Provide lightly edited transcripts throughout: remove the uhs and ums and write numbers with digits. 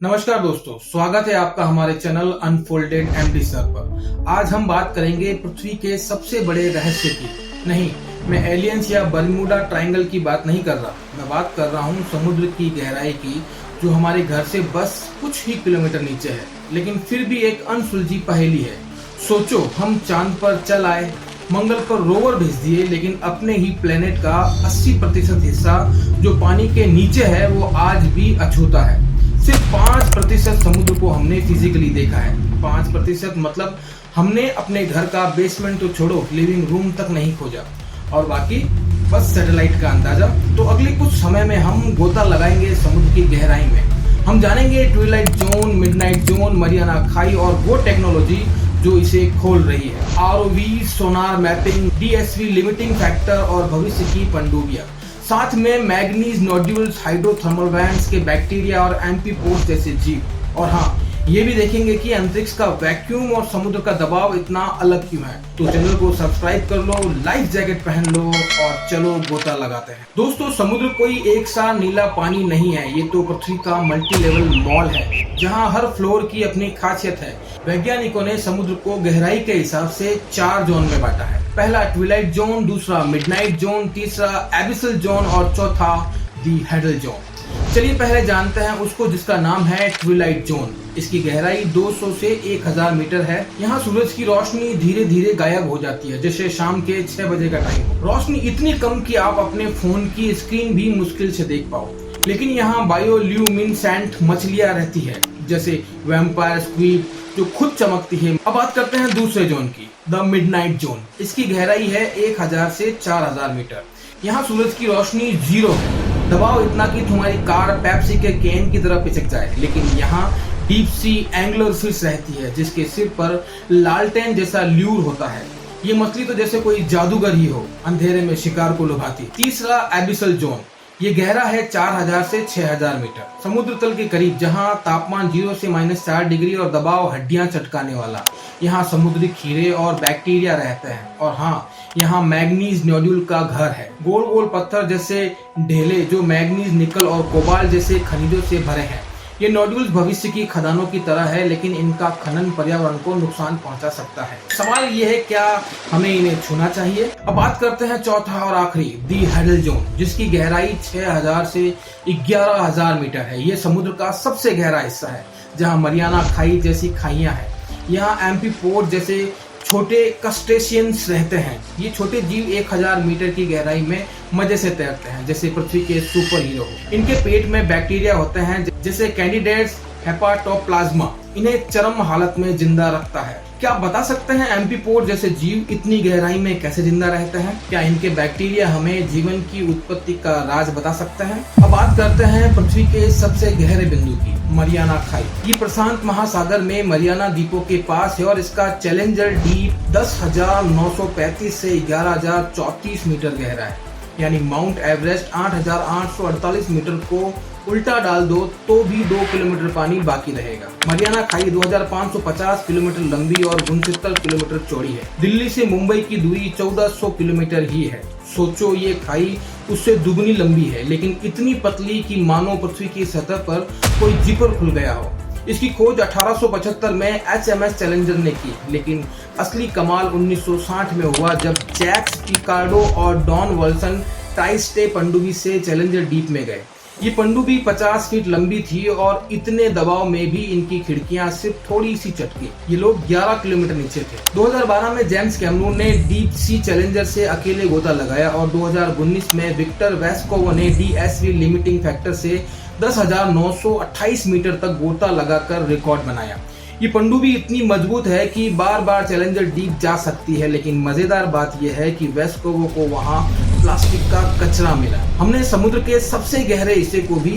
नमस्कार दोस्तों, स्वागत है आपका हमारे चैनल अनफोल्डेड एमडी सर पर। आज हम बात करेंगे पृथ्वी के सबसे बड़े रहस्य की। नहीं, मैं एलियंस या बर्मुडा ट्रायंगल की बात नहीं कर रहा। मैं बात कर रहा हूँ समुद्र की गहराई की, जो हमारे घर से बस कुछ ही किलोमीटर नीचे है, लेकिन फिर भी एक अनसुलझी पहेली है। सोचो, हम चांद पर चल आए, मंगल पर रोवर भेज दिए, लेकिन अपने ही प्लेनेट का 80% हिस्सा जो पानी के नीचे है वो आज भी अछूता है। सिर्फ 5% समुद्र को हमने फिजिकली देखा है। 5% मतलब हमने अपने घर का बेसमेंट तो छोड़ो, लिविंग रूम तक नहीं खोजा, और बाकी बस सैटेलाइट का अंदाजा। तो अगले कुछ समय में हम गोता लगाएंगे समुद्र की गहराई में। हम जानेंगे Twilight zone, midnight zone, Mariana खाई और वो टेक्नोलॉजी जो इसे खोल रही है। आरओवी, सोनार मैपिंग, डीएसवी लिमिटिंग फैक्टर और भविष्य की पनडुब्बियां। साथ में मैग्नीज नोड्यूल्स, हाइड्रोथर्मल वैंट्स के बैक्टीरिया और एम्फीपोड्स जैसे जीव। और हाँ, ये भी देखेंगे कि अंतरिक्ष का वैक्यूम और समुद्र का दबाव इतना अलग क्यों है। तो चैनल को सब्सक्राइब कर लो, लाइफ जैकेट पहन लो और चलो गोता लगाते हैं। दोस्तों, समुद्र कोई एक सा नीला पानी नहीं है। ये तो पृथ्वी का मल्टी लेवल मॉल है, जहाँ हर फ्लोर की अपनी खासियत है। वैज्ञानिकों ने समुद्र को गहराई के हिसाब से 4 जोन में बांटा है। पहला ट्विलाइट जोन, दूसरा मिडनाइट जोन, तीसरा एबिसल जोन और चौथा दी हेडल जोन। चलिए पहले जानते हैं उसको जिसका नाम है ट्विलाइट जोन। इसकी गहराई 200 से 1000 मीटर है। यहाँ सूरज की रोशनी धीरे धीरे गायब हो जाती है, जैसे शाम के 6 बजे का टाइम हो। रोशनी इतनी कम कि आप अपने फोन की स्क्रीन भी मुश्किल से देख पाओ। लेकिन यहाँ बायोल्यूमिनेसेंट मछलियाँ रहती है, जैसे वैम्पायर स्क्विड, जो खुद चमकती है। अब बात करते हैं दूसरे जोन की, द मिडनाइट जोन। इसकी गहराई है 1000 से 4000 मीटर। यहाँ सूरज की रोशनी 0 है, दबाव इतना कि तुम्हारी कार पेप्सी के कैन की तरह पिचक जाए। लेकिन यहाँ डीप सी एंगलर फिश रहती है, जिसके सिर पर लालटेन जैसा ल्यूर होता है। ये मछली तो जैसे कोई जादूगर ही हो, अंधेरे में शिकार को लुभाती। तीसरा एबिसल जोन, ये गहरा है 4000 से 6000 मीटर, समुद्र तल के करीब, जहां तापमान 0 से -4 डिग्री और दबाव हड्डियां चटकाने वाला। यहाँ समुद्री खीरे और बैक्टीरिया रहते हैं। और हाँ, यहाँ मैग्नीज नोड्यूल का घर है, गोल गोल पत्थर जैसे ढेले जो मैग्नीज, निकल और कोबाल्ट जैसे खनिजों से भरे हैं। ये नोड्यूल्स भविष्य की खदानों की तरह है, लेकिन इनका खनन पर्यावरण को नुकसान पहुंचा सकता है। सवाल ये है, क्या हमें इन्हें छूना चाहिए? अब बात करते हैं चौथा और आखिरी, दी हेडल जोन, जिसकी गहराई 6000 से 11000 मीटर है। ये समुद्र का सबसे गहरा हिस्सा है, जहाँ मरियाना खाई जैसी खाइयां हैं। यहाँ एम्फीपोड जैसे छोटे क्रस्टेशियंस रहते हैं। ये छोटे जीव 1000 मीटर की गहराई में मजे से तैरते हैं, जैसे पृथ्वी के सुपर हीरो। इनके पेट में बैक्टीरिया होते हैं, जैसे कैंडिडेट्स हेपाटोप्लाज्मा। इन्हें चरम हालत में जिंदा रखता है। क्या आप बता सकते हैं एम्फीपोड जैसे जीव इतनी गहराई में कैसे जिंदा रहते हैं? क्या इनके बैक्टीरिया हमें जीवन की उत्पत्ति का राज बता सकते हैं? अब बात करते हैं पृथ्वी के सबसे गहरे बिंदु की, मरियाना खाई। ये प्रशांत महासागर में मरियाना द्वीपों के पास है और इसका चैलेंजर डीप 10,935 से 11,034 मीटर गहरा है। यानी माउंट एवरेस्ट 8,848 मीटर को उल्टा डाल दो तो भी 2 किलोमीटर पानी बाकी रहेगा। मरियाना खाई 2550 किलोमीटर लंबी और 69 किलोमीटर चौड़ी है। दिल्ली से मुंबई की दूरी 1400 किलोमीटर ही है। सोचो, ये खाई उससे दुगनी लंबी है, लेकिन इतनी पतली कि मानो पृथ्वी की सतह पर कोई जिपर खुल गया हो। इसकी खोज 1875 में HMS चैलेंजर ने की, लेकिन असली कमाल 1960 में हुआ, जब जैक्स पिकार्डो और डॉन वॉल्सन ट्राइस्टे पनडुब्बी से चैलेंजर डीप में गए। ये पनडुब्बी 50 फीट लंबी थी और इतने दबाव में भी इनकी खिड़कियां सिर्फ थोड़ी सी चटकी। ये लोग 11 किलोमीटर नीचे थे। 2012 में जेम्स कैमरून ने डीप सी चैलेंजर से अकेले गोता लगाया और 2019 में विक्टर वेस्कोव ने DSV लिमिटिंग फैक्टर से 10,928 मीटर तक गोता लगाकर रिकॉर्ड बनाया। ये पनडुब्बी इतनी मजबूत है कि बार बार चैलेंजर डीप जा सकती है, लेकिन मजेदार बात यह है कि वेस्कोव को वहां प्लास्टिक का कचरा मिला। हमने समुद्र के सबसे गहरे हिस्से को भी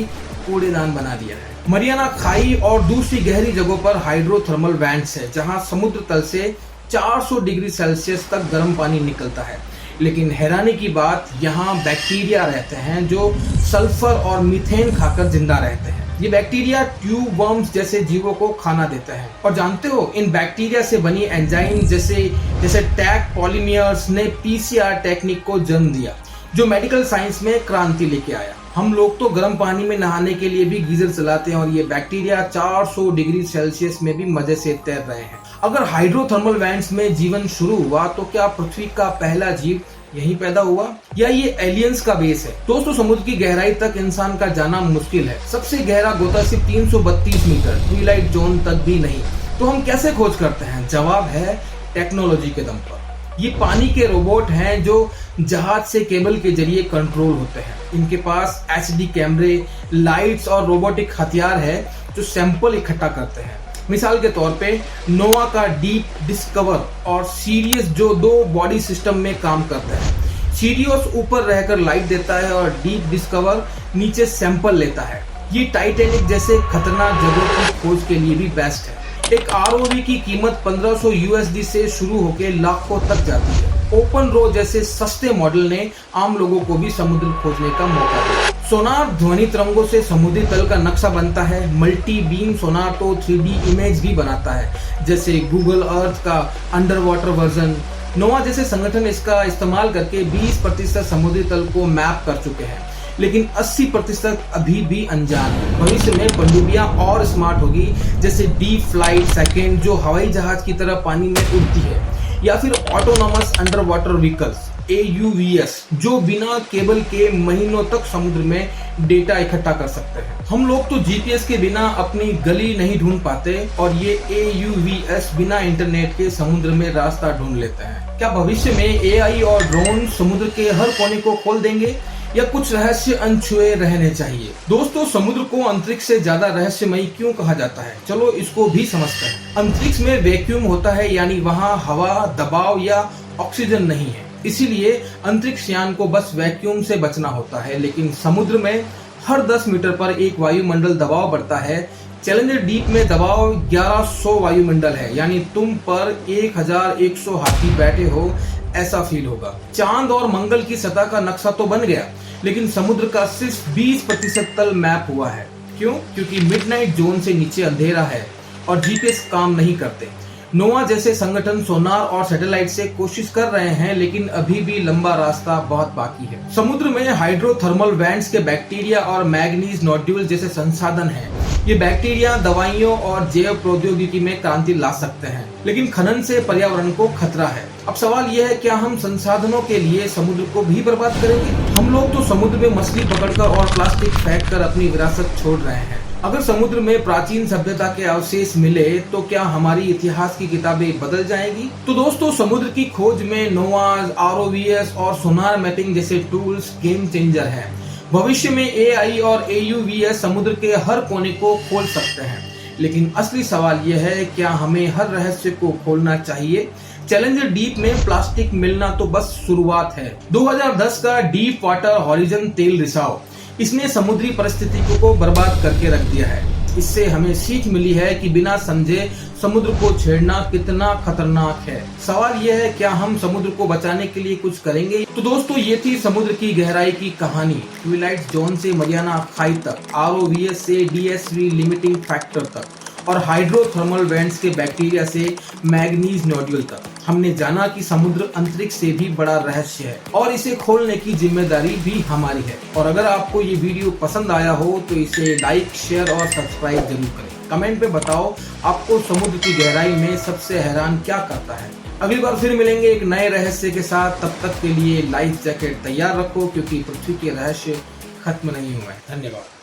कूड़ेदान बना दिया है। मरियाना खाई और दूसरी गहरी जगहों पर हाइड्रोथर्मल वैंट्स है, जहां समुद्र तल से 400 डिग्री सेल्सियस तक गर्म पानी निकलता है। लेकिन हैरानी की बात, यहाँ बैक्टीरिया रहते हैं जो सल्फर और मीथेन खाकर जिंदा रहते हैं। ये बैक्टीरिया ट्यूब वर्म्स जैसे जीवों को खाना देते हैं। और जानते हो, इन बैक्टीरिया से बनी एंजाइम जैसे टैग पॉलीमर्स ने PCR टेक्निक को जन्म दिया, जो मेडिकल साइंस में क्रांति लेके आया। हम लोग तो गर्म पानी में नहाने के लिए भी गीजर चलाते हैं और ये बैक्टीरिया 400 डिग्री सेल्सियस में भी मजे से तैर रहे हैं। अगर हाइड्रोथर्मल वेंट्स में जीवन शुरू हुआ तो क्या पृथ्वी का पहला जीव यही पैदा हुआ या ये एलियंस का बेस है? दोस्तों, समुद्र की गहराई तक इंसान का जाना मुश्किल है। सबसे गहरा गोता सिर्फ 332 मीटर, ट्विलाइट जोन तक भी नहीं। तो हम कैसे खोज करते हैं? जवाब है टेक्नोलॉजी के दम पर। ये पानी के रोबोट हैं जो जहाज से केबल के जरिए कंट्रोल होते हैं। इनके पास एचडी कैमरे, लाइट्स और रोबोटिक हथियार है जो सैंपल इकट्ठा करते हैं। मिसाल के तौर पे नोवा का डीप डिस्कवर और सीरियस जो दो बॉडी सिस्टम में काम करते हैं। सीरियस ऊपर रहकर लाइट देता है और डीप डिस्कवर नीचे सैंपल लेता है। ये टाइटैनिक जैसे खतरनाक जगहों की खोज के लिए भी बेस्ट है। एक आरओवी की कीमत 1500 यूएसडी से शुरू होकर लाखों तक जाती है। ओपन रो जैसे सस्ते मॉडल ने आम लोगों को भी समुद्र खोजने का मौका दिया। सोनार ध्वनि तरंगों से समुद्री तल का नक्शा बनता है। मल्टी बीम सोनार तो 3D इमेज भी बनाता है, जैसे गूगल अर्थ का अंडर वाटर वर्जन। नोवा जैसे संगठन इसका इस्तेमाल करके 20% समुद्री तल को मैप कर चुके हैं, लेकिन 80% अभी भी अनजान है। भविष्य में पनडुब्बियां और स्मार्ट होगी, जैसे डीप फ्लाइट सेकंड जो हवाई जहाज की तरह पानी में उड़ती है, या फिर autonomous under water vehicles AUVs जो बिना केबल के महीनों तक समुद्र में डेटा इकट्ठा कर सकते हैं। हम लोग तो GPS के बिना अपनी गली नहीं ढूंढ पाते और ये AUVs बिना इंटरनेट के समुद्र में रास्ता ढूंढ लेते हैं। क्या भविष्य में AI और ड्रोन समुद्र के हर कोने को खोल देंगे या कुछ रहस्य अनछुए रहने चाहिए? दोस्तों, समुद्र को अंतरिक्ष से ज्यादा रहस्यमयी क्यों कहा जाता है? चलो इसको भी समझते हैं। अंतरिक्ष में वैक्यूम होता है, यानी वहाँ हवा, दबाव या ऑक्सीजन नहीं है। इसीलिए अंतरिक्ष यान को बस वैक्यूम से बचना होता है। लेकिन समुद्र में हर 10 मीटर पर एक वायुमंडल दबाव बढ़ता है। चैलेंजर डीप में दबाव 1100 वायुमंडल है, यानी तुम पर 1100 हाथी बैठे हो ऐसा फील होगा। चांद और मंगल की सतह का नक्शा तो बन गया, लेकिन समुद्र का सिर्फ 20% तल मैप हुआ है। क्यों? क्योंकि मिडनाइट जोन से नीचे अंधेरा है और GPS काम नहीं करते। नोवा जैसे संगठन सोनार और सैटेलाइट से कोशिश कर रहे हैं, लेकिन अभी भी लंबा रास्ता बहुत बाकी है। समुद्र में हाइड्रोथर्मल वेंट्स के बैक्टीरिया और मैग्नीज नोड्यूल जैसे संसाधन हैं। ये बैक्टीरिया दवाइयों और जैव प्रौद्योगिकी में क्रांति ला सकते हैं, लेकिन खनन से पर्यावरण को खतरा है। अब सवाल यह है, क्या हम संसाधनों के लिए समुद्र को भी बर्बाद करेंगे? हम लोग तो समुद्र में मछली पकड़कर और प्लास्टिक फेंककर अपनी विरासत छोड़ रहे हैं। अगर समुद्र में प्राचीन सभ्यता के अवशेष मिले तो क्या हमारी इतिहास की किताबें बदल जाएंगी? तो दोस्तों, समुद्र की खोज में नोवाज, ROVs और सोनार मैपिंग जैसे टूल्स गेम चेंजर हैं। भविष्य में AI और AUVs समुद्र के हर कोने को खोल सकते हैं, लेकिन असली सवाल यह है, क्या हमें हर रहस्य को खोलना चाहिए? चैलेंजर डीप में प्लास्टिक मिलना तो बस शुरुआत है। 2010 का डीप वाटर हॉरिजन तेल रिसाव, इसने समुद्री परिस्थितियों को बर्बाद करके रख दिया है। इससे हमें सीख मिली है कि बिना समझे समुद्र को छेड़ना कितना खतरनाक है। सवाल यह है, क्या हम समुद्र को बचाने के लिए कुछ करेंगे? तो दोस्तों, ये थी समुद्र की गहराई की कहानी। ट्विलाइट जोन से मरियाना खाई तक, ROVs से DSV लिमिटिंग फैक्टर तक और हाइड्रोथर्मल वेंट्स के बैक्टीरिया से मैग्नीज नोड्यूल तक, हमने जाना कि समुद्र अंतरिक्ष से भी बड़ा रहस्य है और इसे खोलने की जिम्मेदारी भी हमारी है। और अगर आपको ये वीडियो पसंद आया हो तो इसे लाइक, शेयर और सब्सक्राइब जरूर करें। कमेंट पे बताओ आपको समुद्र की गहराई में सबसे हैरान क्या करता है। अगली बार फिर मिलेंगे एक नए रहस्य के साथ। तब तक के लिए लाइफ जैकेट तैयार रखो, क्योंकि पृथ्वी के रहस्य खत्म नहीं हुए। धन्यवाद।